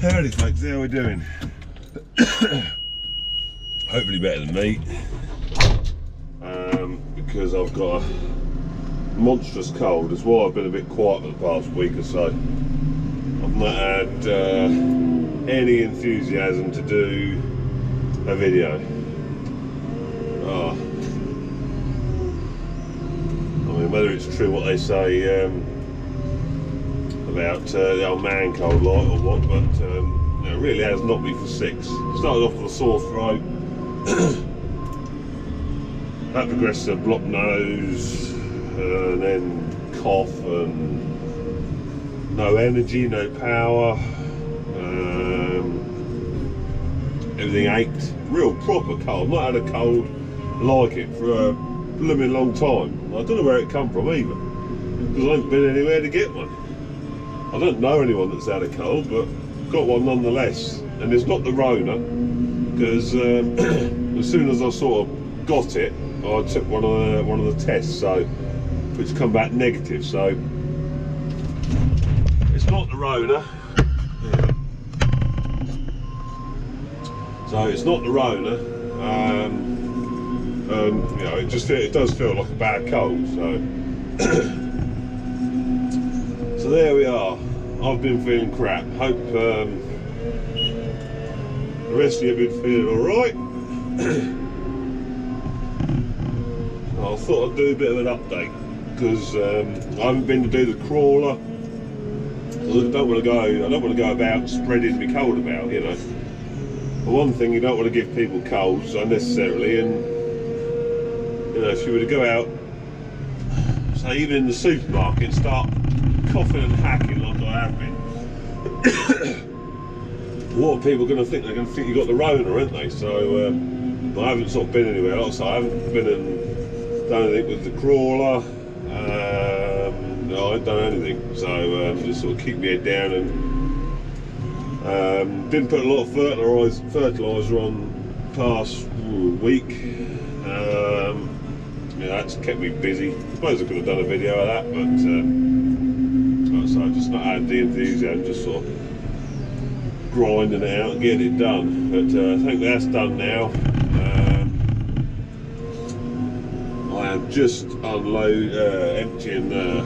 Howdy folks, how are we doing? Hopefully better than me, because I've got a monstrous cold. That's why I've been a bit quiet for the past week or so. I've not had any enthusiasm to do a video. I mean, whether it's true what they say about the old man cold light or what, but it really has knocked me for six. Started off with a sore throat, that progressed to a blocked nose, and then cough and no energy, no power. Everything ached. Real proper cold. I've not had a cold like it for a blooming long time. I don't know where it come from either, because I haven't been anywhere to get one. I don't know anyone that's had a cold, but got one nonetheless. And it's not the Rona, because as soon as I sort of got it, I took one of the tests, so which come back negative. So it's not the Rona. So it's not the Rona, and you know, it does feel like a bad cold. So so there we are. I've been feeling crap. Hope the rest of you have been feeling all right. I thought I'd do a bit of an update, because I haven't been to do the crawler. I don't want to go about spreading my cold about, you know. For one thing, you don't want to give people colds unnecessarily, and you know, if you were to go out, say even in the supermarket, and start coughing and hacking like I have been, what are people going to think? They're going to think you got the Rona, aren't they? So I haven't sort of been anywhere else. I haven't been and done anything with the crawler. No, I haven't done anything. So just sort of keep my head down, and didn't put a lot of fertiliser on past week. Yeah, that's kept me busy. I suppose I could have done a video of that, but so I've just not had the enthusiasm, just sort of grinding it out and getting it done. But I think that's done now. I am just emptying the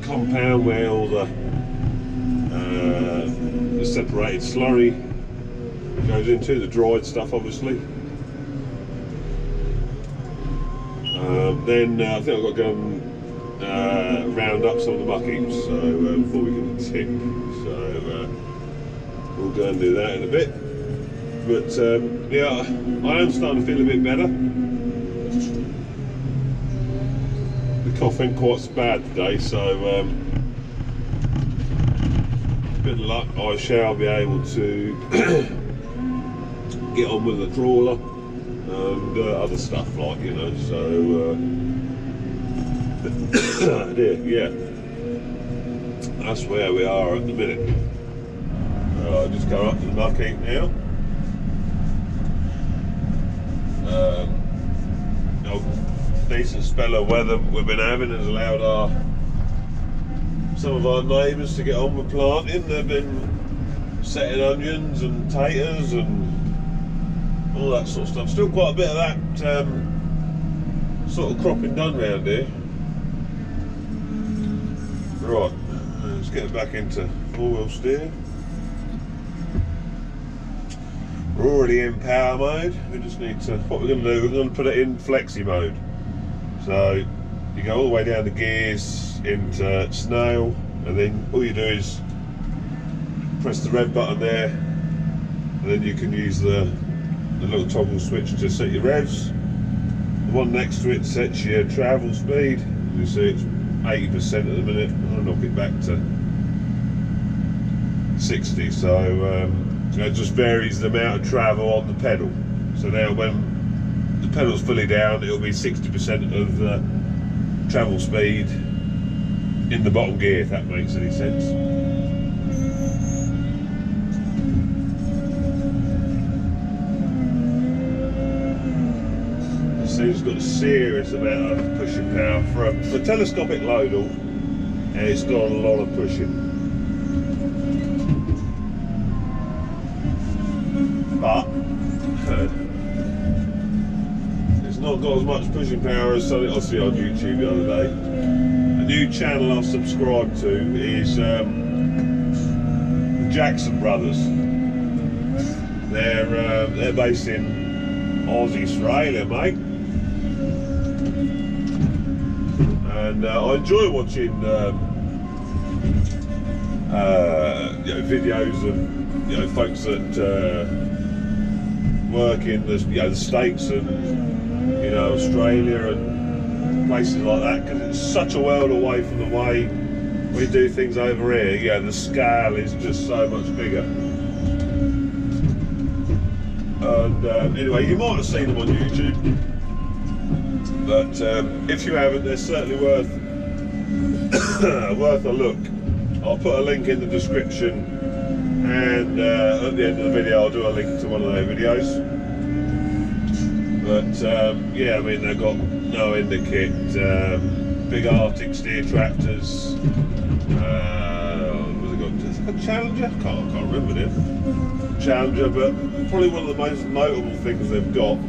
compound where all the separated slurry goes into, the dried stuff obviously. Then I think I've got to go and round up some of the muck heaps, so before we can tip. So we'll go and do that in a bit. But yeah, I am starting to feel a bit better. The cough ain't quite so bad today, so bit of luck, I shall be able to get on with the crawler and other stuff, like, you know. So yeah, that's where we are at the minute. I'll just go up to the muck heap now. Decent spell of weather we've been having has allowed some of our neighbours to get on with planting. They've been setting onions and taters and all that sort of stuff. Still quite a bit of that sort of cropping done round here. Right, let's get back into four-wheel steering. We're already in power mode. We just need to, what we're going to do, we're going to put it in flexi mode. So you go all the way down the gears into snail, and then all you do is press the red button there, and then you can use the little toggle switch to set your revs. The one next to it sets your travel speed. You see it's 80% at the minute. I'll knock it back to 60. So it just varies the amount of travel on the pedal. So now when the pedal's fully down, it'll be 60% of the travel speed in the bottom gear, if that makes any sense. This thing's got a serious amount of pushing power. For a telescopic Loadall, it's got a lot of pushing. not got as much pushing power as something I see on YouTube the other day. A new channel I've subscribed to is the Jackson Brothers. They're based in Australia, mate. And I enjoy watching videos of folks that work in the the States and Australia and places like that, because it's such a world away from the way we do things over here. The scale is just so much bigger. And anyway, you might have seen them on YouTube, but if you haven't, they're certainly worth worth a look. I'll put a link in the description, and at the end of the video I'll do a link to one of their videos. But yeah, I mean, they've got no end of kit, big Arctic steer tractors. What's it got? Has it got Challenger? I can't remember now. Challenger, but probably one of the most notable things they've got.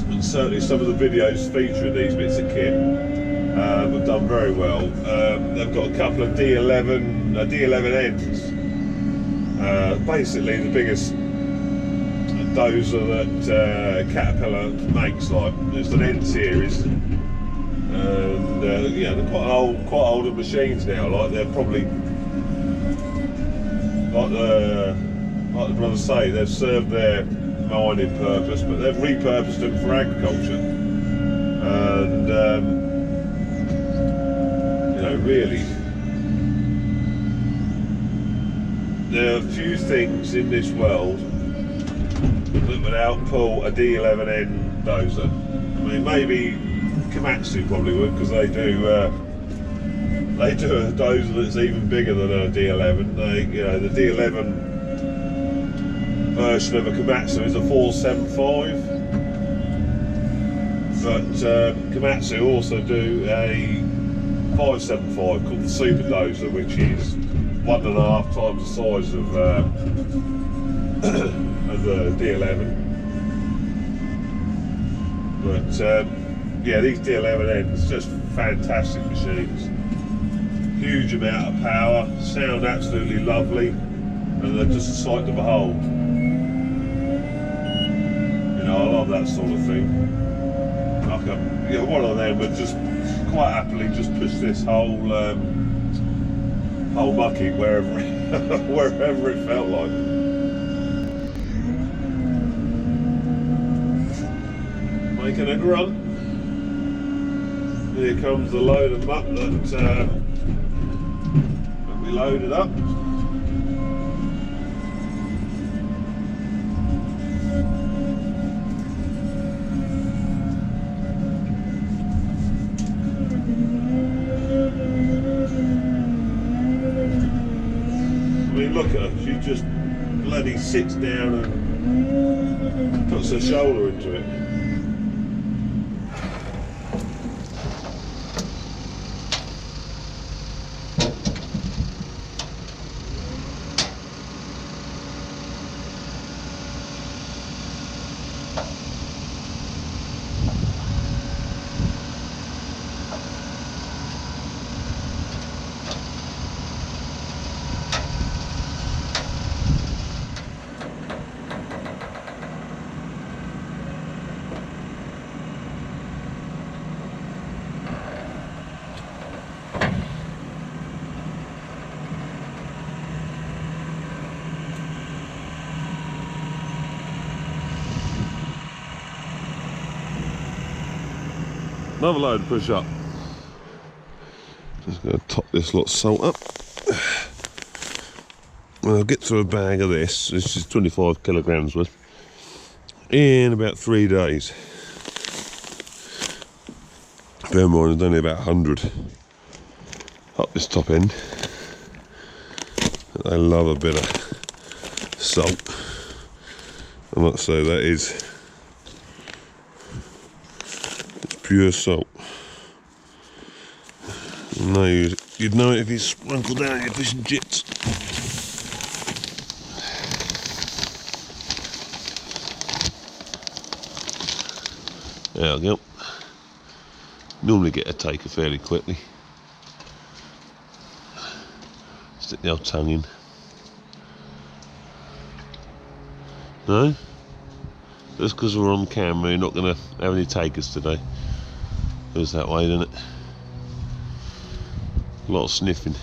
And certainly some of the videos featuring these bits of kit have done very well. They've got a couple of D11Ns, basically the biggest dozer that Caterpillar makes. Like, it's an N series, and they're quite older machines now. Like, they're probably like the brothers say, they've served their mining purpose, but they've repurposed them for agriculture. And really, there are few things in this world that would outpull a D11N dozer. I mean, maybe Komatsu probably would, because they do a dozer that's even bigger than a D11. The D11 version of a Komatsu is a 475, but Komatsu also do a 575 called the Super Dozer, which is 1.5 times the size of the D11. But yeah, these D11Ns, just fantastic machines. Huge amount of power, sound absolutely lovely, and they're just a sight to behold. I love that sort of thing. Like one of them would just quite happily just push this whole bucket wherever wherever it felt like. Making a grunt. Here comes the load of muck that we loaded up. Look at her, she just bloody sits down and puts her shoulder into it. Another load to push up. Just going to top this lot of salt up. I'll get through a bag of this. This is 25 kilograms worth in about 3 days. Bear in mind, it's only about 100 up this top end. I love a bit of salt. I must say that is pure salt. No, you'd know it if you sprinkled down your fish and chips. There we go. Normally get a taker fairly quickly. Stick the old tongue in. No? Just because we're on camera, you're not going to have any takers today. Goes that way, doesn't it? A lot of sniffing.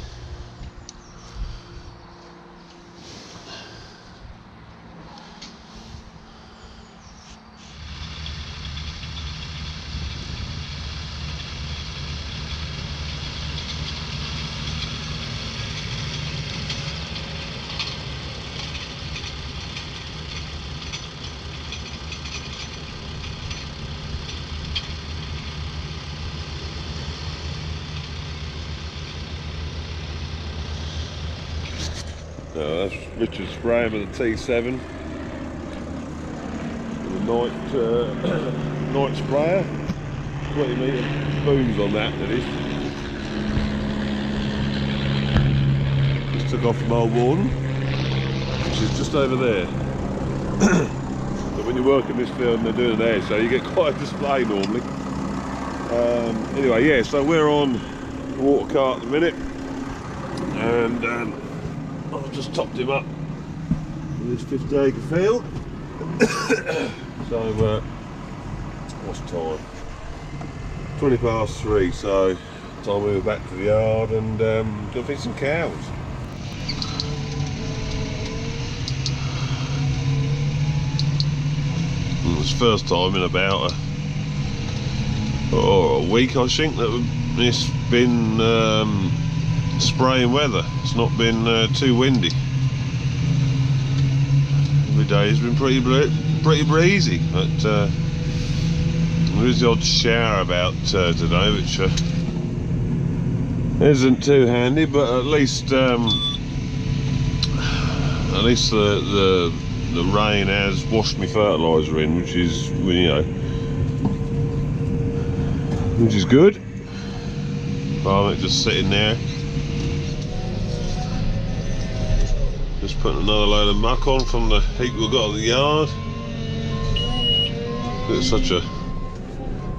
That's Richard spraying with the T7. The night sprayer. 20 metre booms on that is. Just took off from Old Warden, which is just over there. But when you work in this field and they're doing it there, so you get quite a display normally. Anyway, yeah, so we're on the water cart at the minute, and I've just topped him up in this 50 acre field. So what's the time? 20 past 3, so time we were back to the yard and go feed some cows. It was the first time in about a week, I think, that it's been spraying weather. It's not been too windy. Every day has been pretty breezy, but there is the odd shower about today, which isn't too handy. But at least the rain has washed my fertiliser in, which is, you know, which is good. Rather than it just sitting there. Just putting another load of muck on from the heap we've got at the yard. It's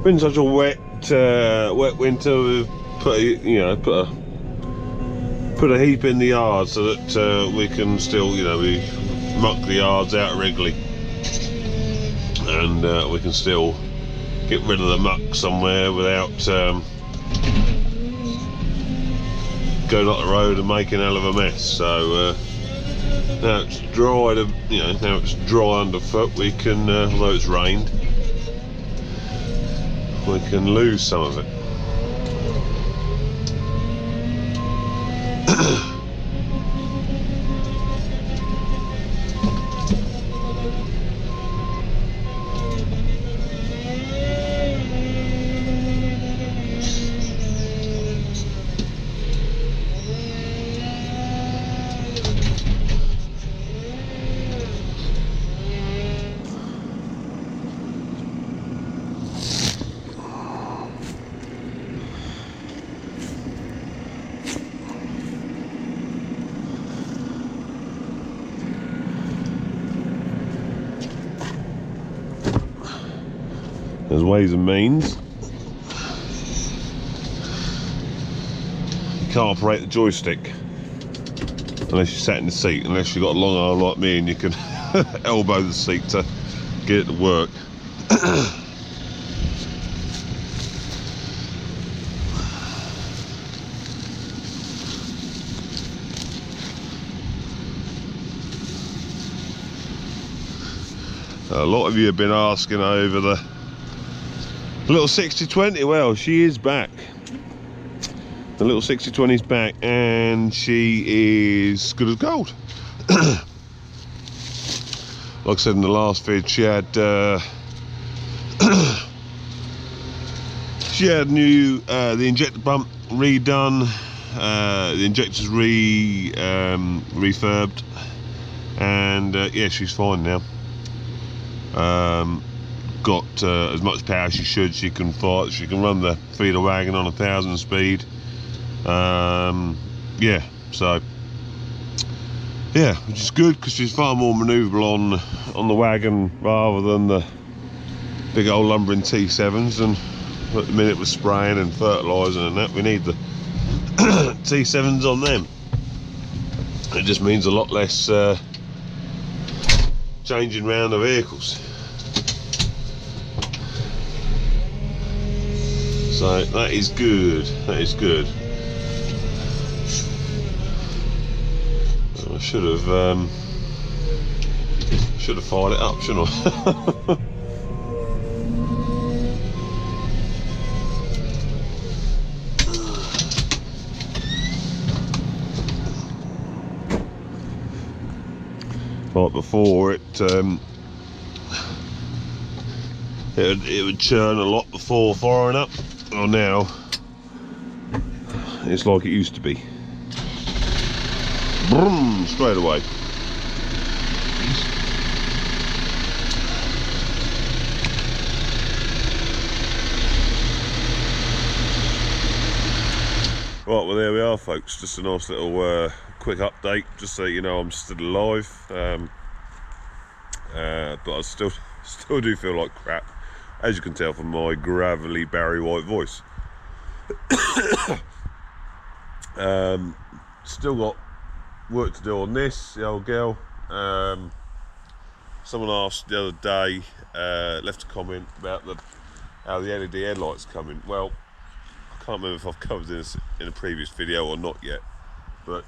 been such a wet winter. We've put a heap in the yard so that we can still, you know, we muck the yards out regularly, and we can still get rid of the muck somewhere without going up the road and making a hell of a mess. So now it's dry, now it's dry underfoot, we can, although it's rained, we can lose some of it. There's ways and means. You can't operate the joystick unless you sat in the seat, unless you've got a long arm like me and you can elbow the seat to get it to work. A lot of you have been asking over the little 6020. Well, she is back. The little 6020 is back, and she is good as gold. Like I said in the last vid, she had new the injector pump redone, the injectors refurbed, and yeah, she's fine now. Got as much power as she should. She can fight. She can run the feeder wagon on 1,000 speed. Yeah, so yeah, which is good because she's far more manoeuvrable on the wagon rather than the big old lumbering T7s, and at the minute we're spraying and fertilising and that, we need the T7s on them. It just means a lot less changing round the vehicles. So that is good, that is good. I should have fired it up, shouldn't I? Like before, it would churn a lot before firing up. Well, now it's like it used to be. Vroom, straight away. Right, well there we are, folks. Just a nice little quick update, just so you know I'm still alive. But I still do feel like crap, as you can tell from my gravelly Barry White voice. Still got work to do on this, the old girl. Someone asked the other day, left a comment about how the LED headlights coming. Well, I can't remember if I've covered this in a previous video or not yet, but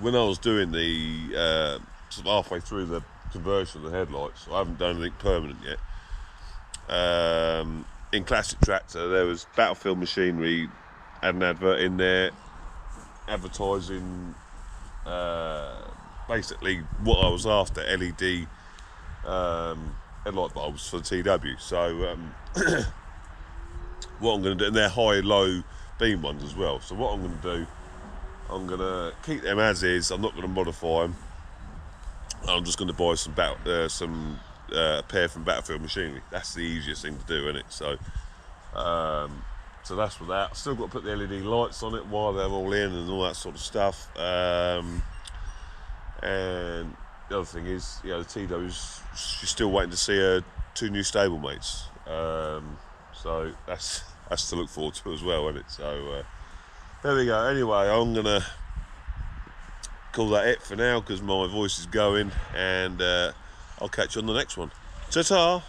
when I was doing the sort of halfway through the conversion of the headlights, I haven't done anything permanent yet. In Classic Tractor, there was Battlefield Machinery had an advert in there advertising basically what I was after, LED headlight bulbs for the TW. So what I'm going to do, and they're high-low beam ones as well. So what I'm going to do, I'm going to keep them as is. I'm not going to modify them. I'm just going to buy some pair from Battlefield Machinery. That's the easiest thing to do, isn't it? So so that's with that. Still got to put the LED lights on it while they're all in and all that sort of stuff. And the other thing is, you know, the TW's, she's still waiting to see her 2 new stablemates. So that's to look forward to as well, isn't it? So there we go. Anyway, I'm gonna call that it for now because my voice is going, and I'll catch you on the next one. Ta-ta!